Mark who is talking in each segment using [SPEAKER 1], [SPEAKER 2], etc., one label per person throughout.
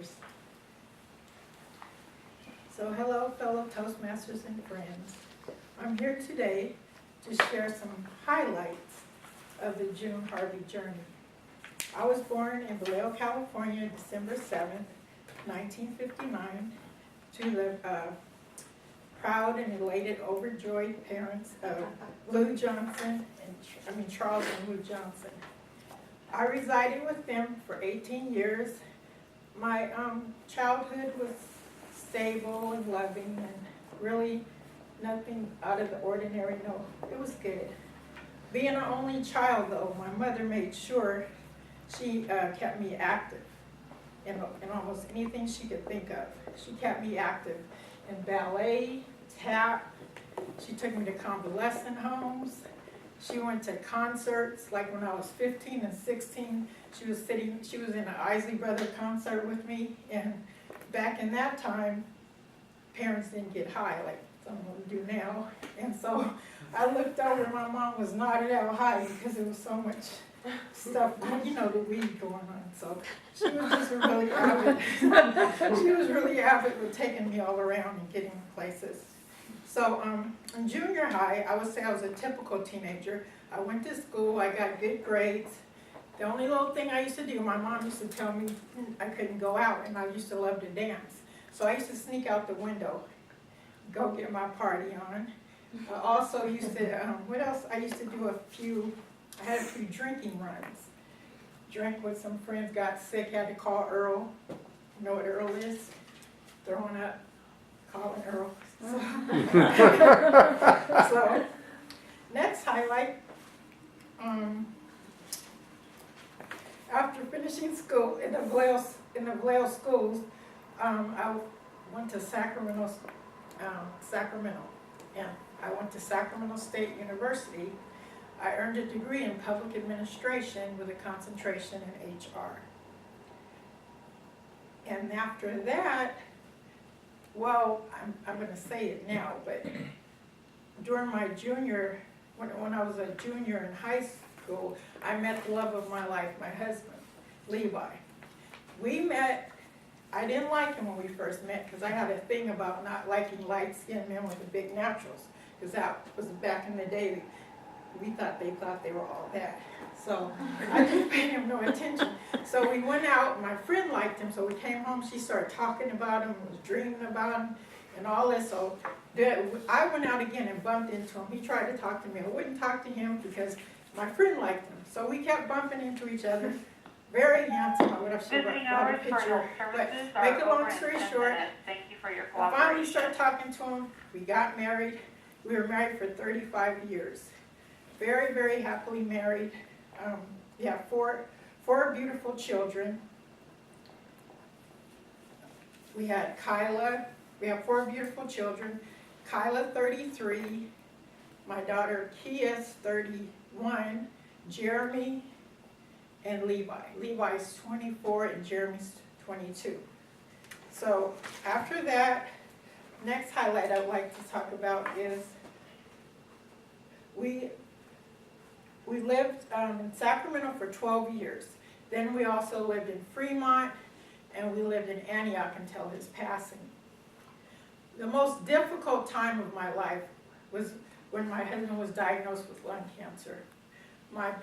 [SPEAKER 1] Toastmasters. So hello, fellow Toastmasters and friends. I'm here today to share some highlights of the June Harvey journey. I was born in Vallejo, California, December 7th, 1959, to the proud and elated, overjoyed parents of Charles and Lou Johnson. I resided with them for 18 years. My childhood was stable and loving and really nothing out of the ordinary. No, it was good. Being an only child, though, my mother made sure she kept me active in almost anything she could think of. She kept me active in ballet, tap. She took me to convalescent homes. She went to concerts, like when I was 15 and 16, she was in an Icebreaker concert with me, and back in that time, parents didn't get high like some of them do now, and so I looked over, my mom was nodded out high because there was so much stuff, the weed going on, so she was just really avid. She was really avid with taking me all around and getting me places. So in junior high, I would say I was a typical teenager. I went to school, I got good grades. The only little thing I used to do, my mom used to tell me I couldn't go out, and I used to love to dance. So I used to sneak out the window, go get my party on. I also used to, what else? I used to do I had a few drinking runs. Drank with some friends, got sick, had to call Earl. You know what Earl is? Throwing up, calling Earl. So, next highlight, after finishing school in the Vallejo schools, I went to Sacramento, and I went to Sacramento State University. I earned a degree in public administration with a concentration in HR. And after that, well, I'm going to say it now, but during my when I was a junior in high school, I met the love of my life, my husband, Levi. We met, I didn't like him when we first met because I had a thing about not liking light-skinned men with the big naturals, because that was back in the day. They thought they were all that. So I didn't pay him no attention. So we went out, my friend liked him, so we came home, she started talking about him, was dreaming about him, and all this. So I went out again and bumped into him. He tried to talk to me. I wouldn't talk to him because my friend liked him. So we kept bumping into each other. Very handsome. I would have showed a picture. But make a long story short,
[SPEAKER 2] thank you for your
[SPEAKER 1] I finally started talking to him. We got married. We were married for 35 years. Very, very happily married. We have four beautiful children. We had Kyla. We have 4 beautiful children. Kyla, 33. My daughter Kia's 31. Jeremy and Levi. Levi's 24 and Jeremy's 22. So after that, next highlight I'd like to talk about is we lived in Sacramento for 12 years. Then we also lived in Fremont, and we lived in Antioch until his passing. The most difficult time of my life was when my husband was diagnosed with lung cancer. My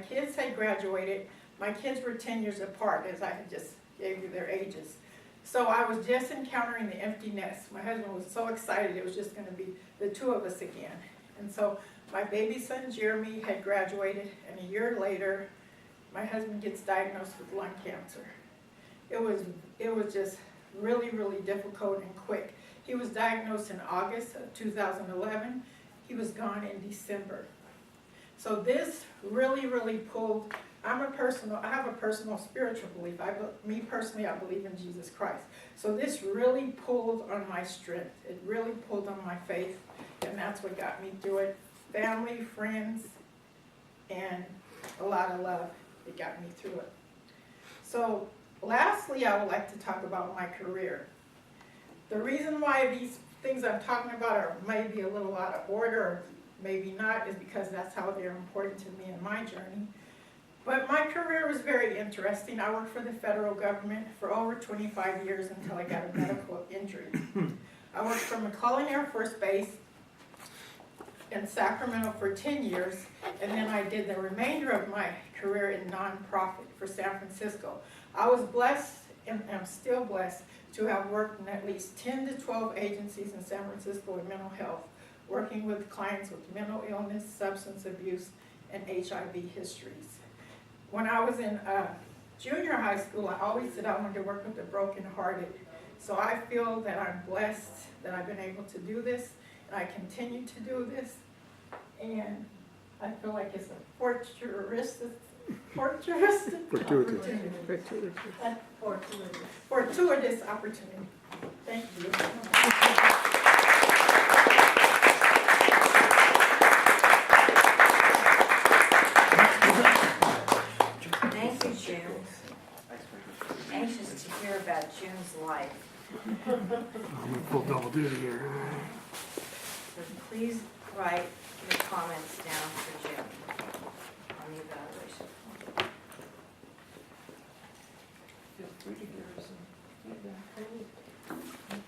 [SPEAKER 1] kids had graduated. My kids were 10 years apart, as I had just gave you their ages. So I was just encountering the empty nest. My husband was so excited it was just going to be the two of us again. And so my baby son Jeremy had graduated, and a year later, my husband gets diagnosed with lung cancer. It was just really, really difficult and quick. He was diagnosed in August of 2011. He was gone in December. So this really, really pulled. I have a personal spiritual belief. Me personally, I believe in Jesus Christ. So this really pulled on my strength. It really pulled on my faith, and that's what got me through it. Family, friends, and a lot of love. It got me through it. So lastly, I would like to talk about my career. The reason why these things I'm talking about are maybe a little out of order, or maybe not, is because that's how they're important to me in my journey. But my career was very interesting. I worked for the federal government for over 25 years until I got a medical injury. I worked for McClellan Air Force Base in Sacramento for 10 years, and then I did the remainder of my career in nonprofit for San Francisco. I was blessed, and I'm still blessed, to have worked in at least 10 to 12 agencies in San Francisco in mental health, working with clients with mental illness, substance abuse, and HIV histories. When I was in junior high school, I always said I wanted to work with the brokenhearted. So I feel that I'm blessed that I've been able to do this, and I continue to do this. And I feel like it's a fortuitous opportunity. Thank you.
[SPEAKER 2] Thank you, June. Anxious to hear about June's life.
[SPEAKER 3] I'm gonna pull double duty here.
[SPEAKER 2] So please write your comments down for June on the evaluation.
[SPEAKER 4] Feel free to give her some feedback.